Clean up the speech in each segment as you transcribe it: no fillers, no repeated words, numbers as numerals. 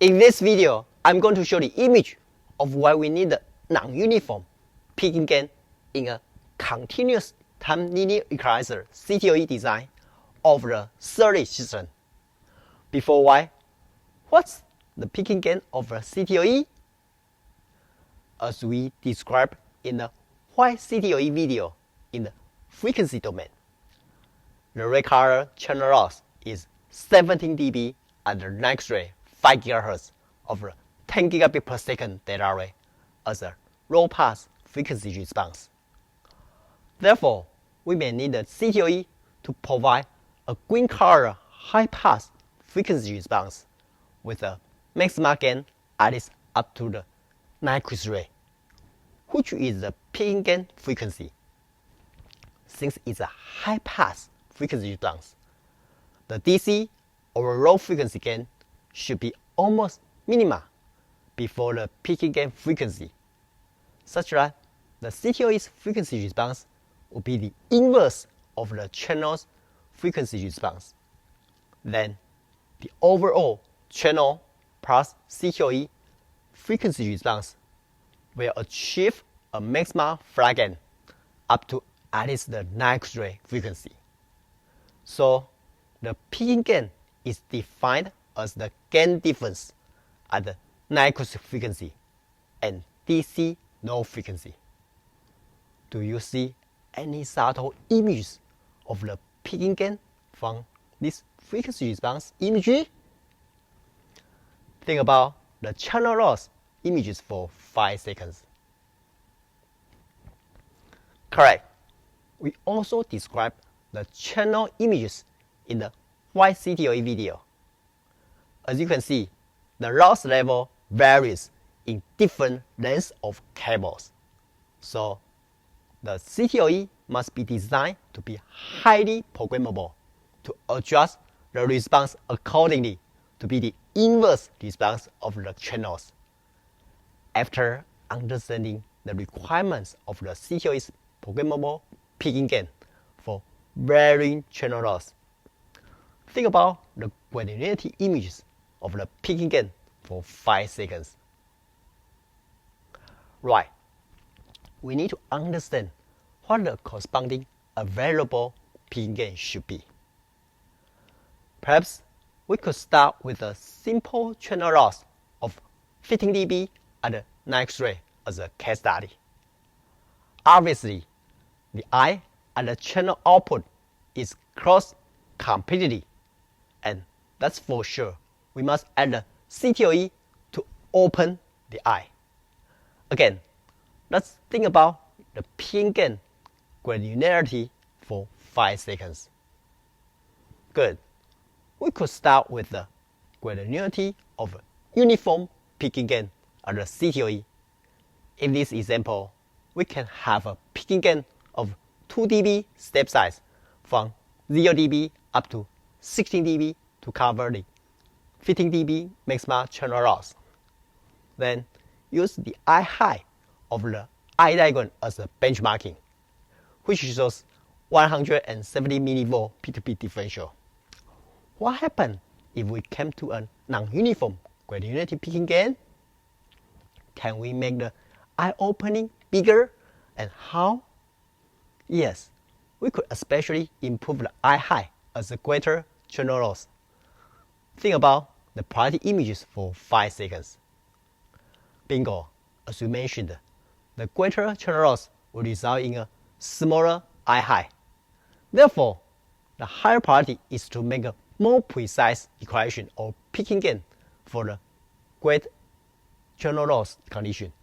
In this video, I'm going to show the image of why we need the non-uniform picking gain in a continuous time linear equalizer CTLE design of the series system. Before why, what's the picking gain of a CTLE? As we described in the why CTLE video in the frequency domain, the red color channel loss is 17 dB at the next rate 5 GHz of the 10 gigabit per second data rate as a low pass frequency response. Therefore, we may need the CTLE to provide a green color high pass frequency response with a maximum gain at least up to the Nyquist rate, which is the picking gain frequency. Since it's a high pass frequency response, the DC or low frequency gain should be almost minimal before the picking gain frequency, such that the CTLE's frequency response will be the inverse of the channel's frequency response. Then, the overall channel plus CTLE frequency response will achieve a maximum flag gain up to at least the Nyquist rate frequency. So, the picking gain is defined as the gain difference at the Nyquist frequency and DC low frequency. Do you see any subtle images of the picking gain from this frequency response imagery? Think about the channel loss images for 5 seconds. Correct. We also described the channel images in the white CTLE video. As you can see, the loss level varies in different lengths of cables. So, the CTLE must be designed to be highly programmable to adjust the response accordingly to be the inverse response of the channels. After understanding the requirements of the CTLE's programmable picking gain for varying channel loss, think about the granularity images of the picking gain for 5 seconds. Right, we need to understand what the corresponding available picking gain should be. Perhaps we could start with a simple channel loss of 15 dB at the Nyquist rate as a case study. Obviously, the eye at the channel output is closed completely, and that's for sure. We must add the CTLE to open the eye. Again, let's think about the picking gain granularity for 5 seconds. Good. We could start with the granularity of uniform picking gain at the CTLE. In this example, we can have a picking gain of 2 dB step size from 0 dB up to 16 dB to cover the 15 dB maximum channel loss. Then use the eye high of the eye diagram as a benchmarking, which shows 170 millivolt peak-to-peak differential. What happens if we came to a non-uniform granularity picking gain? Can we make the eye opening bigger, and how? Yes, we could especially improve the eye high as a greater channel loss. Think about the priority images for 5 seconds. Bingo, as we mentioned, the greater channel loss will result in a smaller eye high. Therefore, the higher priority is to make a more precise equation or picking gain for the great channel loss condition.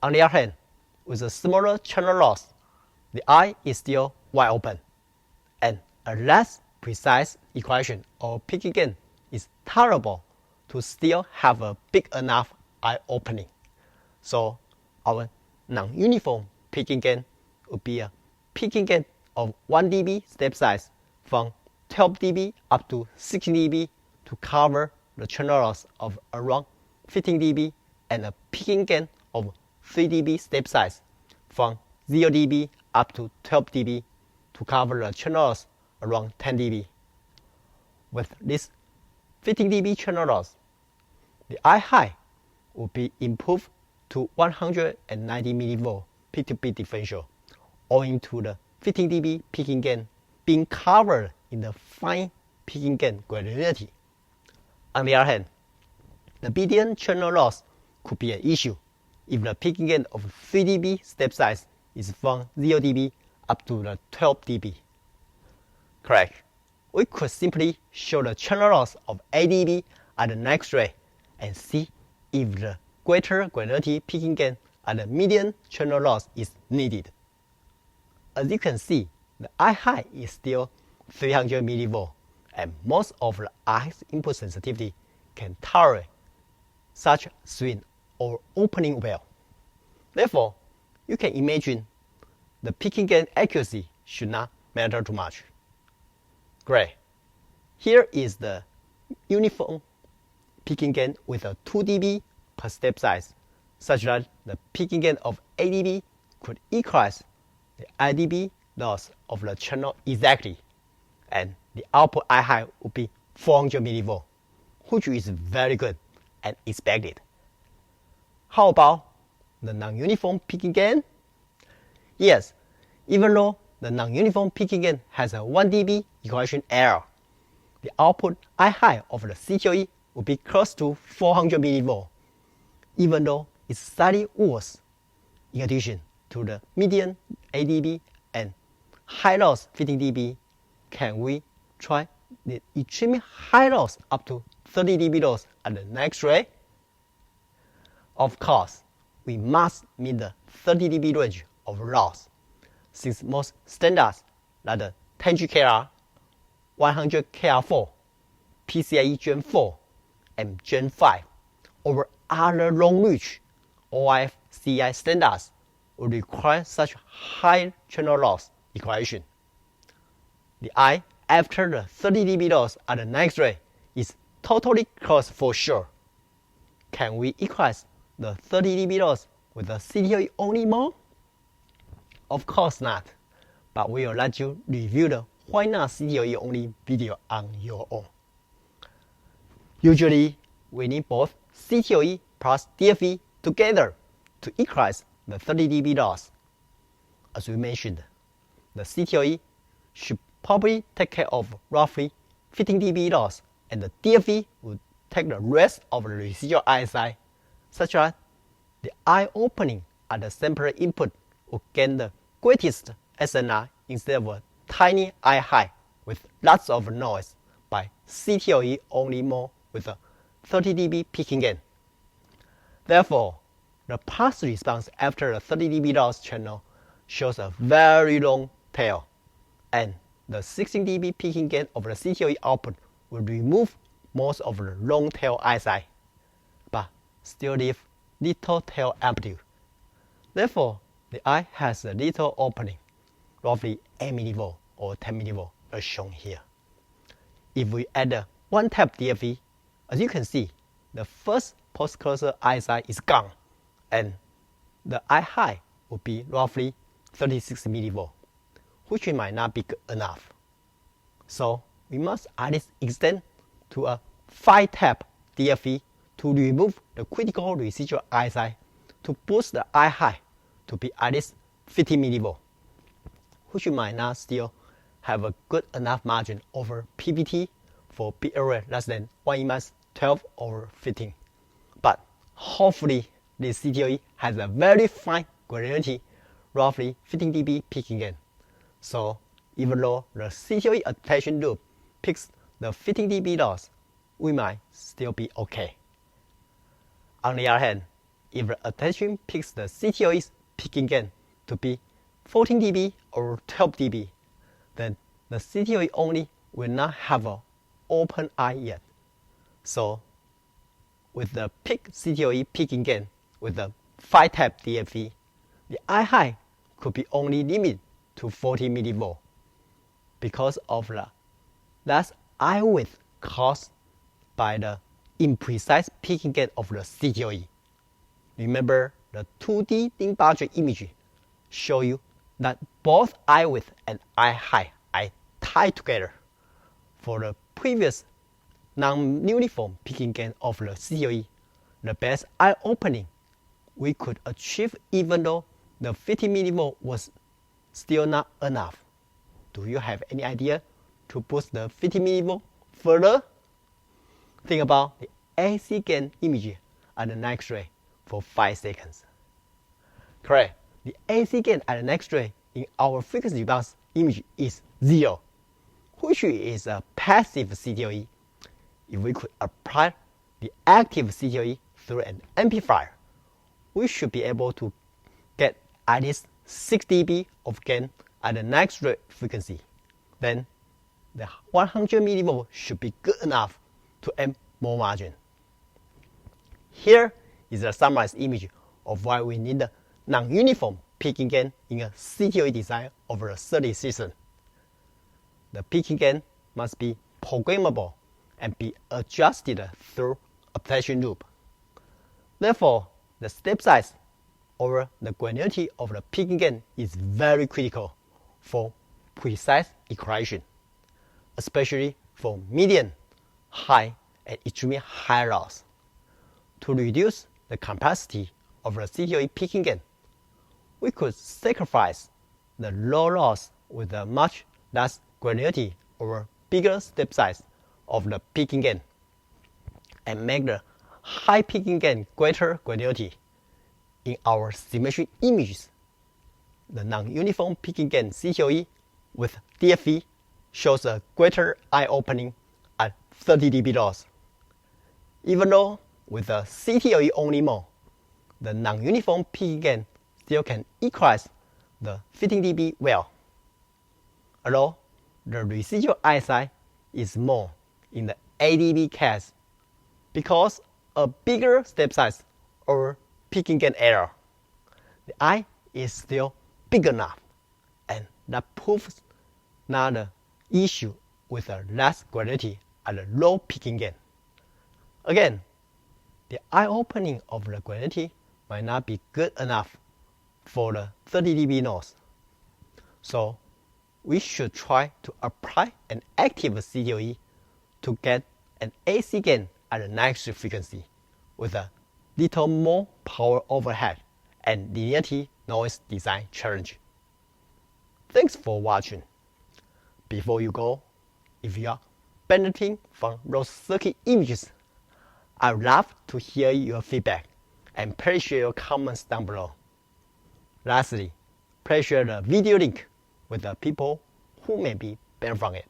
On the other hand, with a smaller channel loss, the eye is still wide open, and a less precise equation or picking gain is tolerable to still have a big enough eye opening. So our non-uniform picking gain would be a picking gain of 1 dB step size from 12 dB up to 16 dB to cover the channel loss of around 15 dB, and a picking gain of 3 dB step size from 0 dB up to 12 dB to cover the channel loss around 10 dB. With this 15 dB channel loss, the I high will be improved to 190 millivolt peak-to-peak differential, owing to the 15 dB peaking gain being covered in the fine peaking gain granularity. On the other hand, the median channel loss could be an issue if the peaking gain of 3 dB step size is from 0 dB up to the 12 dB. Correct. We could simply show the channel loss of 8 dB at the next rate and see if the greater granularity peaking gain at the median channel loss is needed. As you can see, the I high is still 300 millivolt, and most of the I's input sensitivity can tolerate such swing or opening well. Therefore, you can imagine the peaking gain accuracy should not matter too much. Great. Here is the uniform peaking gain with a 2 dB per step size, such that the peaking gain of 8 dB could equalize the IDB loss of the channel exactly, and the output I high would be 400 millivolt, which is very good and expected. How about the non-uniform peaking gain? Yes, even though the non-uniform peaking gain has a 1 dB equalization error, the output I high of the CTLE would be close to 400 millivolt, even though it's slightly worse. In addition to the median 8 dB and high loss 15 dB, can we try the extremely high loss up to 30 dB loss at the next rate? Of course, we must meet the 30 dB range of loss, since most standards like the 10G-KR, 100KR4, PCIe Gen 4, and Gen 5, or other long-reach OIF CI standards will require such high channel loss equation. The I after the 30 dB loss at the next rate is totally closed for sure. Can we equalize the 30 dB loss with the CTLE only mode? Of course not, but we will let you review the Why Not CTLE Only video on your own. Usually, we need both CTLE plus DFE together to equalize the 30 dB loss. As we mentioned, the CTLE should probably take care of roughly 15 dB loss, and the DFE will take the rest of the residual ISI, such that the I opening at the sampler input will gain the greatest SNR instead of a tiny I high with lots of noise by CTLE only mode with a 30 dB peaking gain. Therefore, the pulse response after the 30 dB loss channel shows a very long tail, and the 16 dB peaking gain of the CTLE output will remove most of the long tail ISI, but still leave little tail amplitude. Therefore, the I has a little opening, roughly 8 millivolt or 10 millivolt as shown here. If we add a one-tap DFE, as you can see, the first post-cursor ISI is gone, and the I high will be roughly 36 millivolt, which might not be good enough. So we must at least extend to a 5-tap DFE to remove the critical residual ISI to boost the I high to be at least 50 millivolt, which might not still have a good enough margin over PVT for bit array less than 1 -12 over 15. But hopefully this CTLE has a very fine granularity, roughly 15 dB peaking gain. So even though the CTLE attachment loop picks the 15 dB loss, we might still be okay. On the other hand, if the attachment picks the CTLE's peaking gain to be 14 dB or 12 dB, then the CTLE only will not have an open eye yet. So with the peak CTLE peaking gain with the 5-tap DFE, the I high could be only limited to 40 millivolt because of the less I width caused by the imprecise peaking gain of the CTLE. Remember, the 2D thin budget image show you that both I width and I high are tied together. For the previous non-uniform peaking gain of the CTLE the best eye opening we could achieve, even though the 50 millivolt was still not enough. Do you have any idea to boost the 50 millivolt further? Think about the AC gain image at the next ray for 5 seconds. Correct, the AC gain at the next ray in our frequency response image is 0, which is a passive CTLE. If we could apply the active CTLE through an amplifier, we should be able to get at least 6 dB of gain at the next ray frequency. Then the 100 millivolt should be good enough to aim more margin. Here is a summarized image of why we need the non-uniform peaking gain in a CTLE design over a 30 season. The peaking gain must be programmable and be adjusted through adaptation loop. Therefore, the step size over the granularity of the peaking gain is very critical for precise equalization, especially for medium, high, and extremely high loss. To reduce the complexity of the CTLE peaking gain, we could sacrifice the low loss with a much less granularity over bigger step size of the peaking gain, and make the high peaking gain greater granularity. In our symmetry images, the non-uniform peaking gain CTLE with DFE shows a greater eye opening at 30 dB loss. Even though with a CTLE only mode, the non-uniform peaking gain still can equalize the 15 dB well, although the residual eye size is more in the 8 dB case because a bigger step size or peaking gain error. The eye is still big enough, and that proves not the issue with a less granularity at a low peaking gain. Again, the eye opening of the granularity might not be good enough for the 30 dB noise. So we should try to apply an active CTLE to get an AC gain at the next frequency with a little more power overhead and linearity noise design challenge. Thanks for watching. Before you go, if you are benefiting from those circuit images, I would love to hear your feedback and please share your comments down below. Lastly, please share the video link with the people who may be benefiting from it.